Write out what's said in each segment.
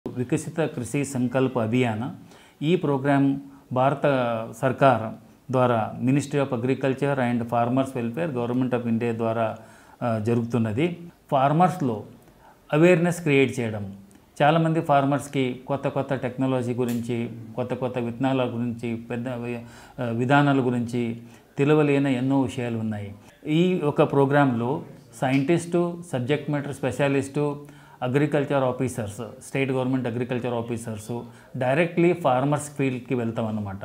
विकसित कृषि संकल्प अभियान ఈ ప్రోగ్రామ్ భారత సర్కార్ ద్వారా ministry of agriculture and farmers welfare government of India ద్వారా జరుగుతున్నది. ఫార్మర్స్లో అవేర్నెస్ క్రియేట్ చేయడం, చాలామంది ఫార్మర్స్కి కొత్త కొత్త టెక్నాలజీ గురించి, కొత్త కొత్త విత్తనాల గురించి, పెద్ద విధానాల గురించి తెలియలేని ఎన్నో విషయాలు ఉన్నాయి. ఈ ఒక ప్రోగ్రాంలో scientist, subject matter specialist, agriculture officers, state government agriculture officers directly farmers ఫీల్డ్కి వెళ్తాం అన్నమాట.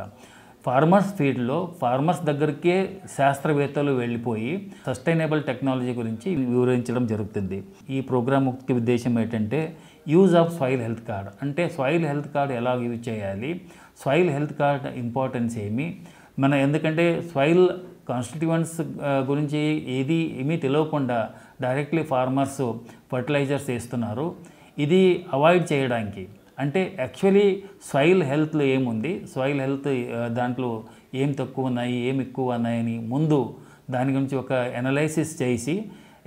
ఫార్మర్స్ ఫీల్డ్లో ఫార్మర్స్ దగ్గరికే శాస్త్రవేత్తలు వెళ్ళిపోయి సస్టైనబుల్ టెక్నాలజీ గురించి వివరించడం జరుగుతుంది. ఈ ప్రోగ్రామ్ ముఖ్య ఉద్దేశం ఏంటంటే use of soil health card. అంటే సాయిల్ హెల్త్ కార్డ్ ఎలా యూజ్ చేయాలి, సాయిల్ హెల్త్ కార్డ్ ఇంపార్టెన్స్ ఏమి, ఎందుకంటే సాయిల్ కాన్స్టిట్యూయెంట్స్ గురించి ఏమీ తెలియకుండా డైరెక్ట్లీ ఫార్మర్స్ ఫర్టిలైజర్స్ వేస్తున్నారు. ఇది అవాయిడ్ చేయడానికి, అంటే యాక్చువల్లీ సాయిల్ హెల్త్లో ఏముంది, సాయిల్ హెల్త్ దాంట్లో ఏం తక్కువ ఉన్నాయి, ఏం ఎక్కువ ఉన్నాయని ముందు దాని గురించి ఒక అనలైసిస్ చేసి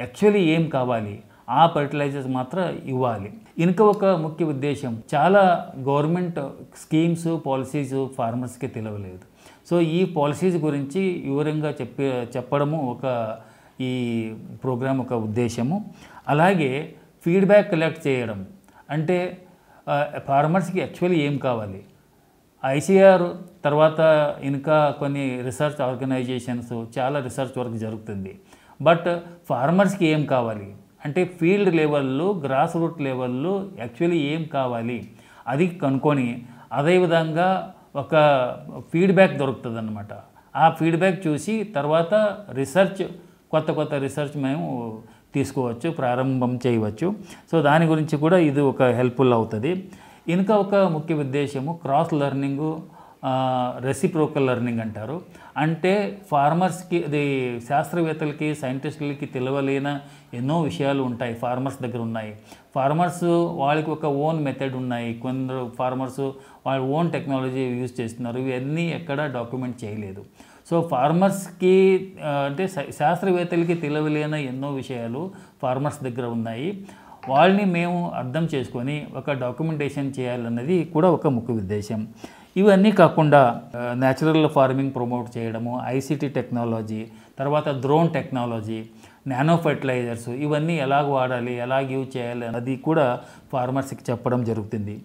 యాక్చువల్లీ ఏం కావాలి ఆ ఫర్టిలైజర్స్ మాత్రం ఇవ్వాలి. ఇంకా ఒక ముఖ్య ఉద్దేశం, చాలా గవర్నమెంట్ స్కీమ్స్, పాలసీస్ ఫార్మర్స్కి తెలియలేదు. సో ఈ పాలసీస్ గురించి వివరంగా చెప్పడము ఈ ప్రోగ్రామ్ ఒక ఉద్దేశము. అలాగే ఫీడ్బ్యాక్ కలెక్ట్ చేయడం, అంటే ఫార్మర్స్కి యాక్చువల్లీ ఏం కావాలి, ఐసీఆర్ తర్వాత ఇంకా కొన్ని రీసెర్చ్ ఆర్గనైజేషన్స్ చాలా రీసెర్చ్ వర్క్ జరుగుతుంది. బట్ ఫార్మర్స్కి ఏం కావాలి అంటే ఫీల్డ్ లెవెల్లో, గ్రాస్ రూట్ లెవెల్లో యాక్చువల్లీ ఏం కావాలి అది కనుక్కొని అదేవిధంగా ఒక ఫీడ్బ్యాక్ దొరుకుతుంది అన్నమాట. ఆ ఫీడ్బ్యాక్ చూసి తర్వాత కొత్త రీసెర్చ్ మేము తీసుకోవచ్చు, ప్రారంభం చేయవచ్చు. సో దాని గురించి కూడా ఇది ఒక హెల్ప్ఫుల్ అవుతుంది. ఇంకా ఒక ముఖ్య ఉద్దేశము క్రాస్ లెర్నింగు, రెసిప్రోకల్ లెర్నింగ్ అంటారు. అంటే ఫార్మర్స్కి, అది శాస్త్రవేత్తలకి, సైంటిస్టులకి తెలియలేని ఎన్నో విషయాలు ఉంటాయి, ఫార్మర్స్ దగ్గర ఉన్నాయి. ఫార్మర్స్ వాళ్ళకి ఒక ఓన్ మెథడ్ ఉన్నాయి, కొందరు ఫార్మర్స్ వాళ్ళ ఓన్ టెక్నాలజీ యూజ్ చేస్తున్నారు. ఇవన్నీ ఎక్కడ డాక్యుమెంట్ చేయలేదు. సో ఫార్మర్స్కి అంటే శాస్త్రవేత్తలకి తెలియలేని ఎన్నో విషయాలు ఫార్మర్స్ దగ్గర ఉన్నాయి. వాళ్ళని మేము అర్థం చేసుకొని ఒక డాక్యుమెంటేషన్ చేయాలన్నది కూడా ఒక ముఖ్య ఉద్దేశం. ఇవన్నీ కాకుండా న్యాచురల్ ఫార్మింగ్ ప్రమోట్ చేయడము, ఐసీటీ టెక్నాలజీ, తర్వాత డ్రోన్ టెక్నాలజీ, నానో ఫర్టిలైజర్స్, ఇవన్నీ ఎలాగ వాడాలి, ఎలాగ యూజ్ చేయాలి అన్నది కూడా ఫార్మర్స్కి చెప్పడం జరుగుతుంది.